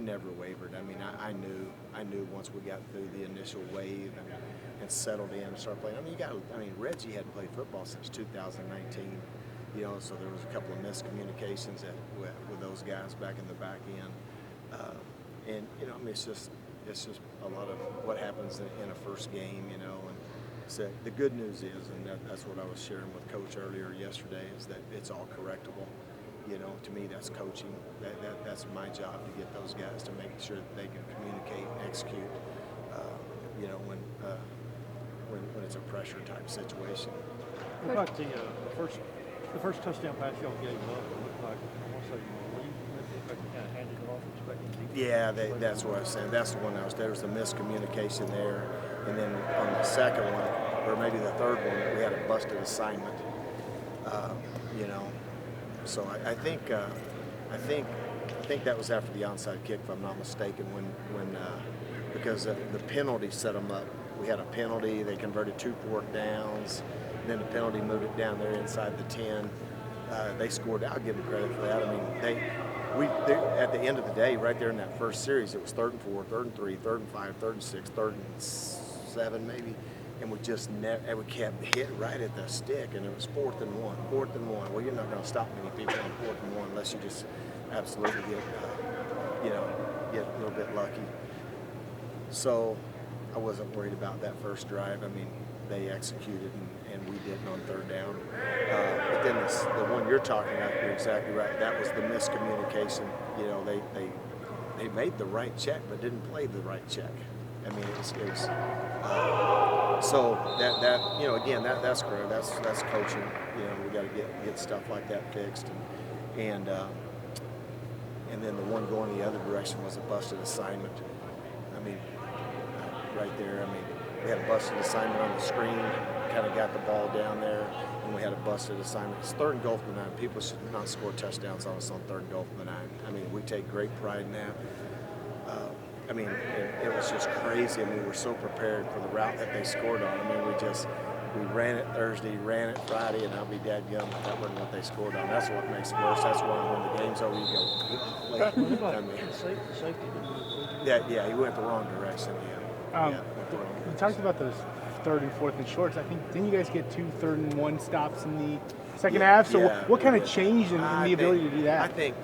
never wavered. I mean, I knew once we got through the initial wave and settled in and started playing. I mean, Reggie hadn't played football since 2019. So there was a couple of miscommunications with those guys back in the back end. And I mean, it's just a lot of what happens in a first game, and so the good news is, and that's what I was sharing with Coach earlier yesterday, is that it's all correctable. To me, that's coaching. That's my job, to get those guys to make sure that they can communicate and execute. When it's a pressure type situation. What about the first touchdown pass y'all gave up? It looked like, I want to say, you kind of handed it off, expecting. Yeah, that's what I was saying. That's the one there was a miscommunication there, and then on the second one, or maybe the third one, we had a busted assignment. So I think that was after the onside kick, if I'm not mistaken, when because the penalty set them up. We had a penalty. They converted 2 4th downs. And then the penalty moved it down there inside the 10. They scored. I'll give them credit for that. I mean, we at the end of the day, right there in that first series, it was 3rd and 4, 3rd and 3, 3rd and 5, 3rd and 6, 3rd and 7 maybe, and we just we kept hit right at the stick, and it was 4th and 1, 4th and 1. Well, you're not going to stop many people on 4th and 1 unless you just absolutely get a little bit lucky. So I wasn't worried about that first drive. I mean, they executed and we didn't on 3rd down. But then the one you're talking about, you're exactly right. That was the miscommunication. They made the right check but didn't play the right check. I mean, it was so that again, that's correct. That's coaching. We got to get stuff like that fixed, and then the one going the other direction was a busted assignment. I mean, right there. I mean, we had a busted assignment on the screen, kind of got the ball down there, and we had a busted assignment. It's 3rd and goal from the 9. People should not score touchdowns on us on 3rd and goal from the 9. I mean, we take great pride in that. I mean, it was just crazy. I mean, we were so prepared for the route that they scored on. I mean, we ran it Thursday, ran it Friday, and I'll be dadgum if that wasn't what they scored on. That's what makes it worse. That's why when the game's over, you go, I mean, safety. Yeah, he went the wrong direction. Yeah. You talked about those 3rd and 4th and shorts. I think didn't you guys get 2 3rd and 1 stops in the second half? So what kind of changed in the ability to do that? I think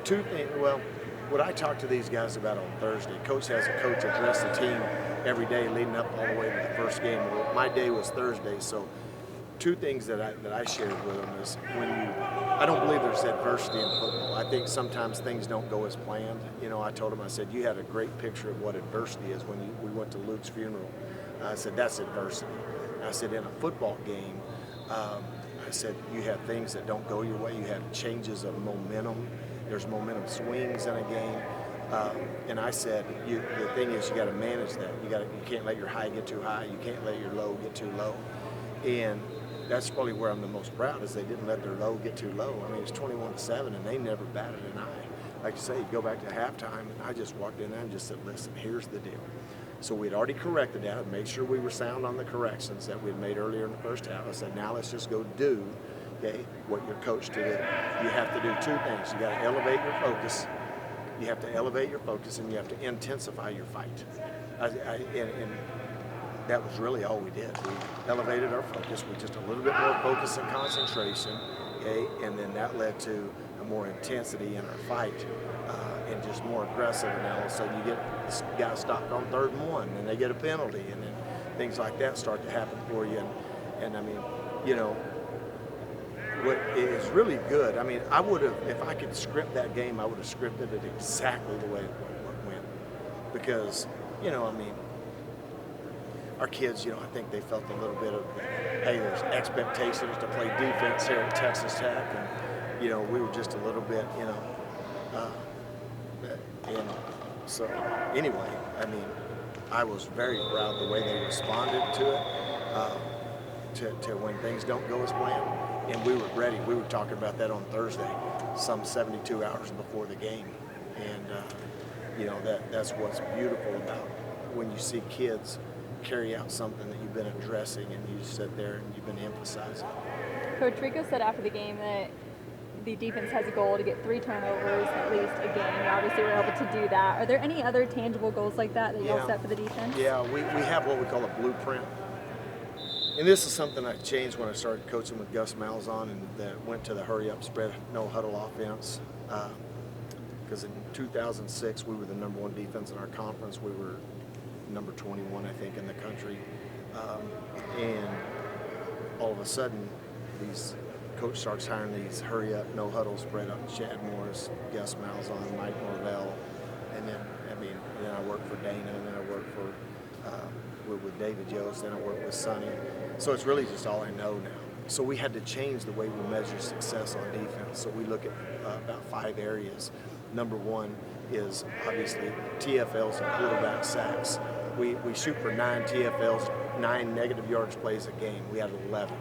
2 things. Well, what I talked to these guys about on Thursday, Coach has a coach address the team every day leading up all the way to the first game. Well, my day was Thursday, so 2 things that I shared with them is I don't believe there's adversity in football. I think sometimes things don't go as planned. I told him, I said, you had a great picture of what adversity is when we went to Luke's funeral. I said, that's adversity. I said, in a football game, I said, you have things that don't go your way. You have changes of momentum. There's momentum swings in a game. And I said, the thing is, you got to manage that. You can't let your high get too high. You can't let your low get too low. And that's probably where I'm the most proud, is they didn't let their low get too low. I mean, it's 21-7, and they never batted an eye. Like you say, you go back to halftime, and I just walked in there and just said, listen, here's the deal. So we'd already corrected that, made sure we were sound on the corrections that we'd made earlier in the first half. I said, now let's just go do, what you're coached to do. You have to do 2 things. You got to elevate your focus. You have to elevate your focus, and you have to intensify your fight. And that was really all we did. We elevated our focus with just a little bit more focus and concentration, and then that led to a more intensity in our fight, and just more aggressive. And all of a sudden you get guys stopped on 3rd and 1, and they get a penalty, and then things like that start to happen for you. And I mean, what is really good, I mean, I would have, if I could script that game, I would have scripted it exactly the way it went. Because, I mean, our kids, I think they felt a little bit of, hey, there's expectations to play defense here at Texas Tech, and, we were just a little bit, and so anyway, I mean, I was very proud the way they responded to it, to when things don't go as planned. And we were ready. We were talking about that on Thursday, some 72 hours before the game. And, that's what's beautiful about when you see kids carry out something that you've been addressing and you sit there and you've been emphasizing. Coach Rico said after the game that the defense has a goal to get 3 turnovers at least a game. You obviously were able to do that. Are there any other tangible goals like that that y'all set for the defense? Yeah, we have what we call a blueprint. And this is something I changed when I started coaching with Gus Malzahn and went to the hurry-up, spread, no-huddle offense. Because in 2006, we were the #1 defense in our conference. We were number 21, I think, in the country. And all of a sudden, coach starts hiring these hurry-up, no-huddle, spread up. Chad Morris, Gus Malzahn, Mike Norvell. And then, then I worked for Dana, and then I worked for with David Yost, then I worked with Sonny. So it's really just all I know now. So we had to change the way we measure success on defense. So we look at about 5 areas. Number 1 is obviously TFLs and quarterback sacks. We shoot for 9 TFLs, 9 negative yards plays a game. We had 11.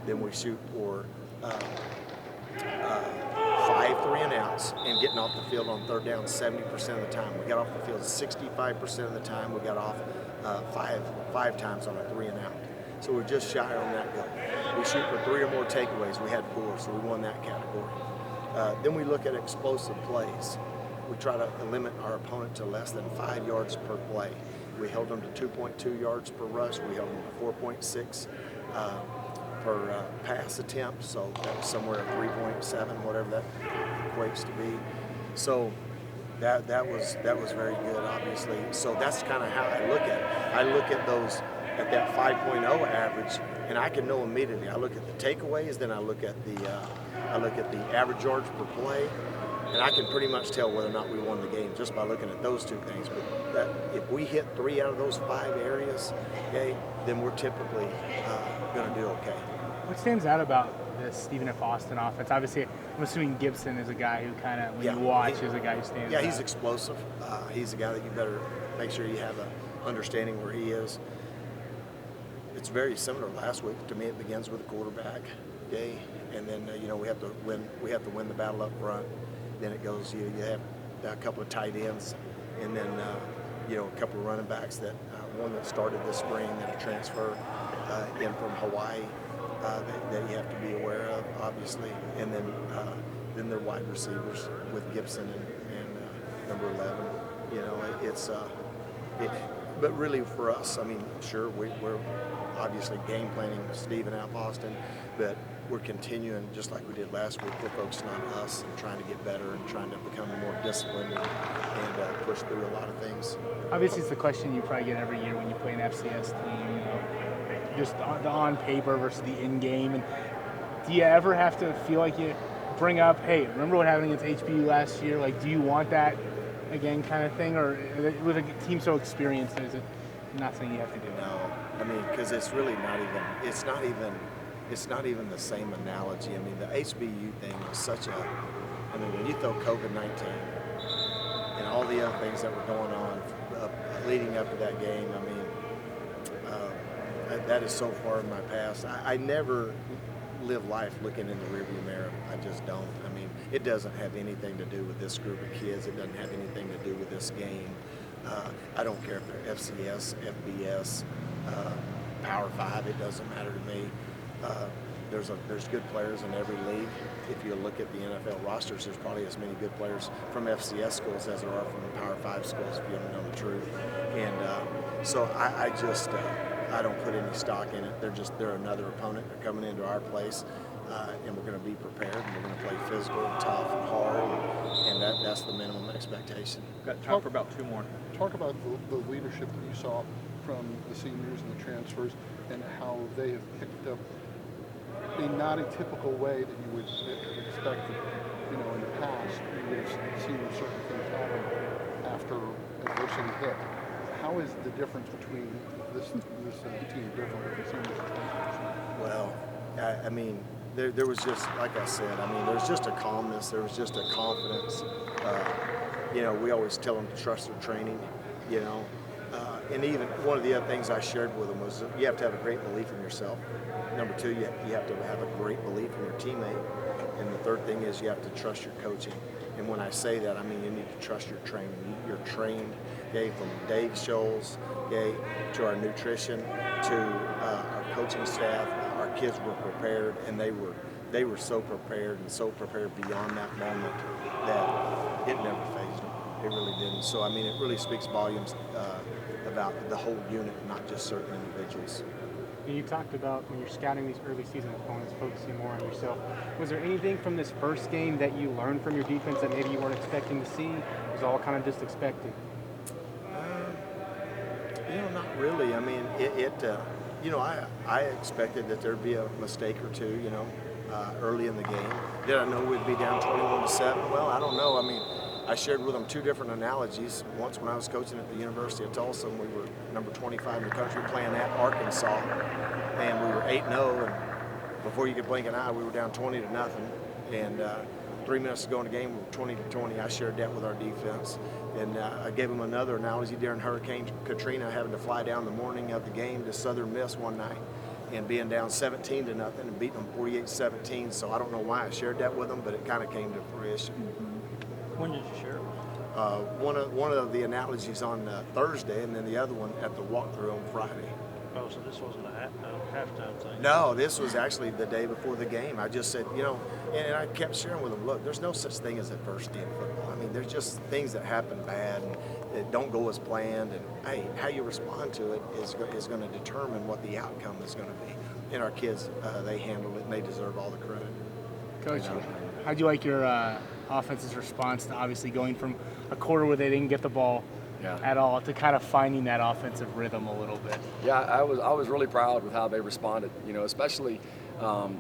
Then we shoot for 5 3-and-outs and getting off the field on 3rd down 70% of the time. We got off the field 65% of the time. We got off five times on a 3-and-out. So we're just shy on that goal. We shoot for 3 or more takeaways. We had 4, so we won that category. Then we look at explosive plays. We try to limit our opponent to less than 5 yards per play. We held them to 2.2 yards per rush. We held them to 4.6 per pass attempt. So that was somewhere at 3.7, whatever that equates to be. So that was very good, obviously. So that's kind of how I look at it. I look at those at that 5.0 average, and I can know immediately. I look at the takeaways, then I look at the average yards per play, and I can pretty much tell whether or not we won the game just by looking at those 2 things. But if we hit 3 out of those 5 areas, okay, then we're typically going to do okay. What stands out about this Stephen F. Austin offense? Obviously, I'm assuming Gibson is a guy who kind of, when you watch, is a guy who stands out. Yeah, he's explosive. He's a guy that you better make sure you have an understanding where he is. It's very similar last week. To me, it begins with the quarterback, okay, and then we have to win the battle up front. Then it goes you have a couple of tight ends, and then a couple of running backs that one that started this spring that a transfer in from Hawaii that you have to be aware of, obviously, and then they're wide receivers with Gibson and number 11. But really for us, sure we're obviously game planning Stephen F. Austin, but we're continuing just like we did last week. We're focusing on us and trying to get better and trying to become more disciplined and push through a lot of things. Obviously, it's the question you probably get every year when you play an FCS team, just the on paper versus the in game. And do you ever have to feel like you bring up, hey, remember what happened against HBU last year? Like, do you want that again, kind of thing, or with a team so experienced, is it not something you have to do? No, because it's really not even. It's not even the same analogy. The HBU thing was such a. When you throw COVID-19 and all the other things that were going on leading up to that game, that is so far in my past. I never live life looking in the rearview mirror. I just don't. It doesn't have anything to do with this group of kids. It doesn't have anything to do with this game. I don't care if they're FCS, FBS, Power 5. It doesn't matter to me. There's good players in every league. If you look at the NFL rosters, there's probably as many good players from FCS schools as there are from the Power 5 schools, if you want to know the truth. And so I just I don't put any stock in it. They're another opponent. They're coming into our place, and we're going to be prepared. And we're going to play physical, and tough, and hard, and that's the minimum expectation. Got time for about 2 more. Talk about the leadership that you saw from the seniors and the transfers, and how they have picked up a not a typical way that you would expect. In the past, you would have seen certain things happen after adversity hit. How is the difference between this team different with the seniors and transfers? Well, there was just, like I said, there's just a calmness. There was just a confidence. We always tell them to trust their training, and even one of the other things I shared with them was you have to have a great belief in yourself. Number 2, you have to have a great belief in your teammate. And the 3rd thing is you have to trust your coaching. And when I say that, you need to trust your training. You're trained, okay, from Dave Scholes, okay, to our nutrition, to our coaching staff. Our kids were prepared, and they they were so prepared and so prepared beyond that moment that it never fazed them. It really didn't. So, I mean, it really speaks volumes about the whole unit, not just certain individuals. You talked about when you're scouting these early season opponents, focusing more on yourself. Was there anything from this first game that you learned from your defense that maybe you weren't expecting to see? It was all kind of just expected? Not really. I mean, I expected that there'd be a mistake or two, early in the game. Did I know we'd be down 21-7? Well, I don't know. I mean, I shared with them two different analogies. Once when I was coaching at the University of Tulsa, and we were number 25 in the country playing at Arkansas, and we were 8-0, and before you could blink an eye, we were down 20-0, and 3 minutes to go in the game, we were 20-20. I shared that with our defense, and I gave them another analogy during Hurricane Katrina, having to fly down the morning of the game to Southern Miss one night, and being down 17-0 and beating them 48-17. So I don't know why I shared that with them, but it kind of came to fruition. When did you share it? One of the analogies on Thursday, and then the other one at the walkthrough on Friday. Oh, so this wasn't a halftime thing? No, this was actually the day before the game. I just said, and I kept sharing with them, look, there's no such thing as adversity in football. I mean, there's just things that happen bad and that don't go as planned, and hey, how you respond to it is going to determine what the outcome is going to be. And our kids, they handle it, and they deserve all the credit. Coach, how'd you like your offense's response to obviously going from a quarter where they didn't get the ball at all to kind of finding that offensive rhythm a little bit? Yeah, I was really proud with how they responded, especially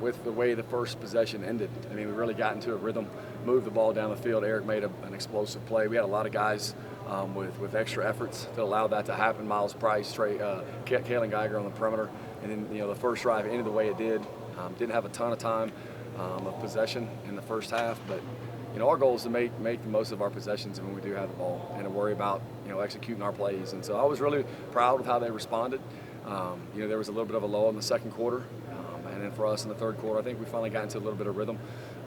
with the way the first possession ended. I mean, we really got into a rhythm, moved the ball down the field. Eric made an explosive play. We had a lot of guys with extra efforts that allowed that to happen. Miles Price, Kalen Geiger on the perimeter. And then, the first drive ended the way it did. Didn't have a ton of time of possession in the first half, but our goal is to make the most of our possessions when we do have the ball, and to worry about executing our plays. And so I was really proud with how they responded. There was a little bit of a lull in the second quarter, and then for us in the third quarter, I think we finally got into a little bit of rhythm,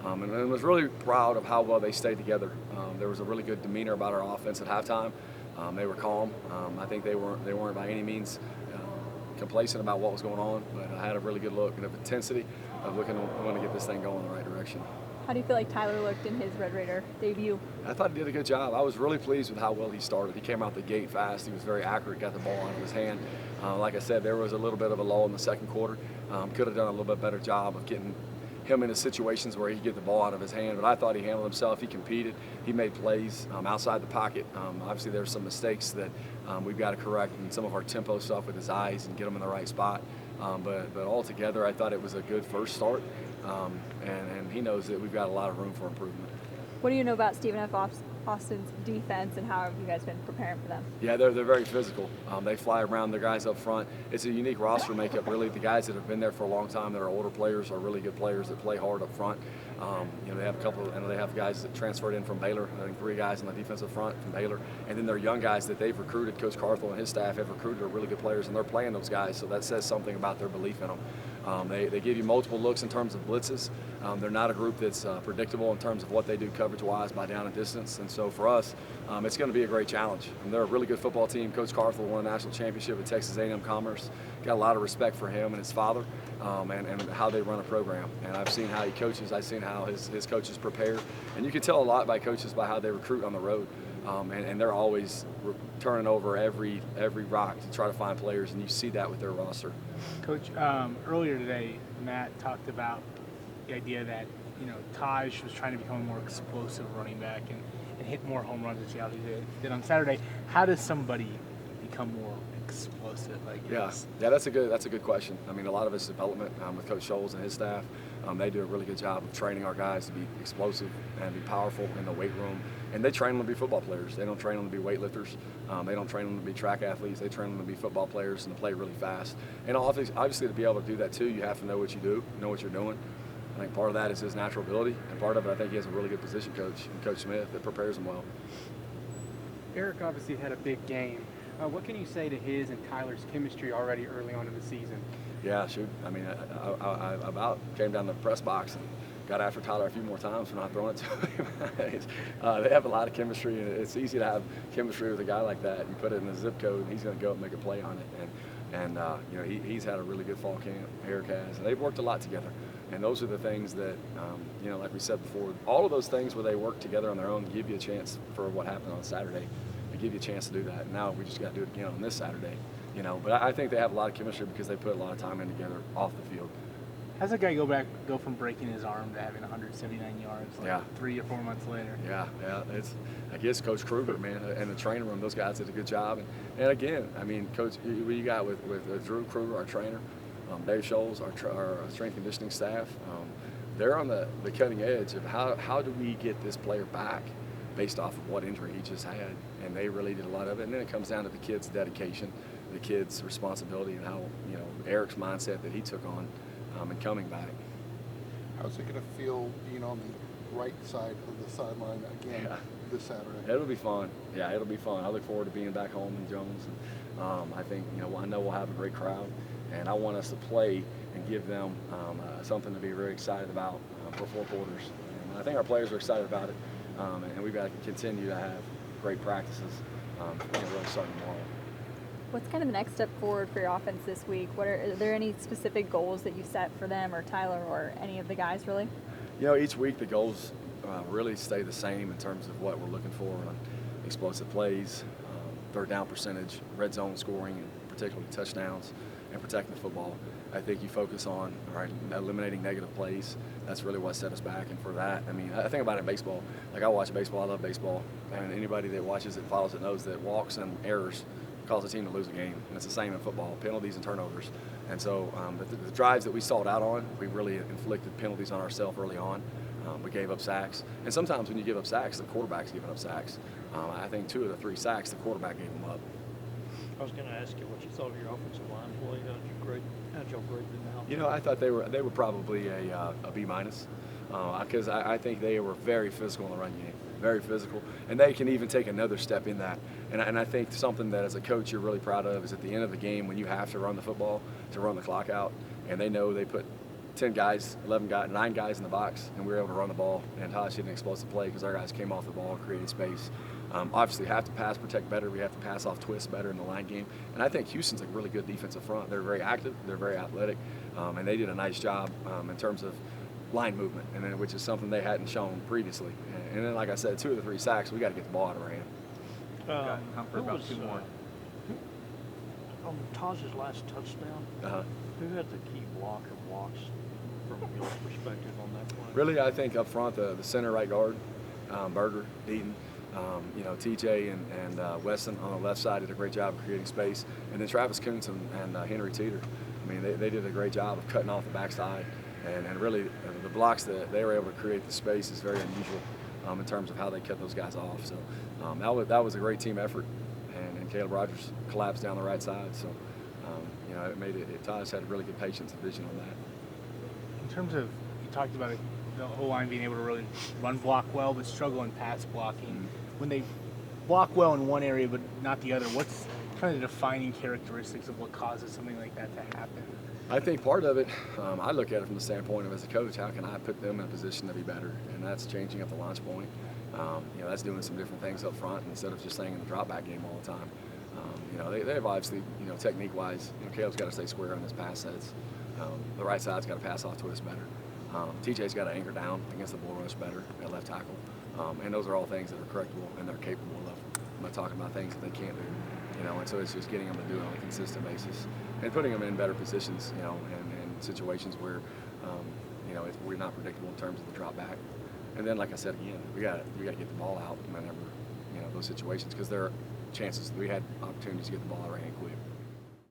and was really proud of how well they stayed together. There was a really good demeanor about our offense at halftime. They were calm. I think they weren't by any means complacent about what was going on, but I had a really good look and of intensity of looking to want to get this thing going in the right direction. How do you feel like Tyler looked in his Red Raider debut? I thought he did a good job. I was really pleased with how well he started. He came out the gate fast. He was very accurate, got the ball out of his hand. Like I said, there was a little bit of a lull in the second quarter. Could have done a little bit better job of getting him into situations where he could get the ball out of his hand, but I thought he handled himself. He competed. He made plays outside the pocket. Obviously, there's some mistakes that we've got to correct in some of our tempo stuff with his eyes and get him in the right spot. But altogether, I thought it was a good first start, and he knows that we've got a lot of room for improvement. What do you know about Stephen F. Austin's defense, and how have you guys been preparing for them? Yeah, they're very physical. They fly around their guys up front. It's a unique roster makeup, really. The guys that have been there for a long time that are older players are really good players that play hard up front. They have they have guys that transferred in from Baylor. I think 3 guys on the defensive front from Baylor. And then they're young guys that they've recruited. Coach Carthel and his staff have recruited are really good players, and they're playing those guys, so that says something about their belief in them. They give you multiple looks in terms of blitzes. They're not a group that's predictable in terms of what they do coverage-wise by down and distance. And so for us, it's going to be a great challenge. And they're a really good football team. Coach Carthel won a national championship at Texas A&M Commerce. Got a lot of respect for him and his father, and how they run a program. And I've seen how he coaches. I've seen how his coaches prepare. And you can tell a lot by coaches by how they recruit on the road. And they're always turning over every rock to try to find players, and you see that with their roster. Coach, earlier today, Matt talked about the idea that Taj was trying to become a more explosive running back and hit more home runs, which he obviously did on Saturday. How does somebody become more explosive, I guess? Yeah, that's a good question. I mean, a lot of it's development with Coach Scholes and his staff. They do a really good job of training our guys to be explosive and be powerful in the weight room. And they train them to be football players. They don't train them to be weightlifters. They don't train them to be track athletes. They train them to be football players and to play really fast. And obviously to be able to do that too, you have to know what you do, know what you're doing. I think part of that is his natural ability, and part of it, I think he has a really good position coach in Coach Smith that prepares him well. Eric obviously had a big game. What can you say to his and Tyler's chemistry already early on in the season? Yeah, shoot. I mean, I about came down the press box and got after Tyler a few more times for not throwing it to him. They have a lot of chemistry, and it's easy to have chemistry with a guy like that. You put it in the zip code, and he's going to go and make a play on it. And he's had a really good fall camp. Eric has, and they've worked a lot together. And those are the things that, you know, like we said before, all of those things where they work together on their own give you a chance for what happened on Saturday. They give you a chance to do that. And now we just got to do it again on this Saturday, you know. But I think they have a lot of chemistry because they put a lot of time in together off the field. How's a guy go from breaking his arm to having 179 yards like 3 or 4 months later? Yeah, it's, I guess Coach Kruger, man, and the training room, those guys did a good job. And again, I mean, Coach, you got with Drew Kruger, our trainer, Dave Scholes, our strength and conditioning staff, they're on the cutting edge of how do we get this player back based off of what injury he just had. And they really did a lot of it. And then it comes down to the kid's dedication, the kid's responsibility, and how, you know, Eric's mindset that he took on and coming back. How's it going to feel being on the right side of the sideline again this Saturday? It'll be fun. Yeah, it'll be fun. I look forward to being back home in Jones. And, I think, you know, I know we'll have a great crowd, and I want us to play and give them something to be very excited about for 4 quarters. And I think our players are excited about it, and we've got to continue to have great practices really starting tomorrow. What's kind of the next step forward for your offense this week? Are there any specific goals that you set for them or Tyler or any of the guys really? You know, each week the goals really stay the same in terms of what we're looking for on explosive plays, third down percentage, red zone scoring, and particularly touchdowns, and protecting the football. I think you focus on eliminating negative plays. That's really what set us back. And for that, I mean, I think about it in baseball. Like, I watch baseball, I love baseball, and anybody that watches it, follows it, knows that walks and errors cause a team to lose a game. And it's the same in football, penalties and turnovers. And so the drives that we stalled out on, we really inflicted penalties on ourselves early on. We gave up sacks. And sometimes when you give up sacks, the quarterback's giving up sacks. I think 2 of the 3 sacks, the quarterback gave them up. I was going to ask you what you thought of your offensive line play. How'd y'all grade them out? You know, I thought they were probably a B-, because I think they were very physical in the run game, very physical, and they can even take another step in that. And I think something that as a coach you're really proud of is at the end of the game when you have to run the football, to run the clock out, and they know they put 10 guys, 11 guys, 9 guys in the box, and we were able to run the ball. And Tosh hit an explosive play because our guys came off the ball and created space. Obviously, have to pass protect better. We have to pass off twists better in the line game. And I think Houston's a really good defensive front. They're very active. They're very athletic, and they did a nice job in terms of line movement, and then, which is something they hadn't shown previously. And then, like I said, 2 of the 3 sacks, we got to get the ball out of our hand. Who about 2 more? On Taj's last touchdown, who had the key block or blocks from your perspective on that play? Really, I think up front, the center right guard, Berger, Deaton, you know, TJ and Weston on the left side did a great job of creating space. And then Travis Kuntz and Henry Teeter, I mean, they did a great job of cutting off the backside. And really, the blocks that they were able to create the space is very unusual in terms of how they cut those guys off. So that was a great team effort. And Caleb Rogers collapsed down the right side. So, you know, it made it. Taj had really good patience and vision on that. In terms of, you talked about it, the whole line being able to really run block well, but struggle in pass blocking. When they block well in one area but not the other, what's kind of the defining characteristics of what causes something like that to happen? I think part of it, I look at it from the standpoint of, as a coach, how can I put them in a position to be better? And that's changing up the launch point. You know, that's doing some different things up front instead of just staying in the drop back game all the time. You know, they've obviously, you know, technique-wise, you know, Caleb's got to stay square on his pass sets. The right side's got to pass off twist better. TJ's got to anchor down against the bull rush better at left tackle. And those are all things that are correctable and they're capable of. I'm not talking about things that they can't do. You know, and so it's just getting them to do it on a consistent basis and putting them in better positions, you know, and situations where, you know, we're not predictable in terms of the drop back. And then, like I said again, we got to get the ball out whenever, you know, those situations, because there are chances we had opportunities to get the ball out of our hand quick.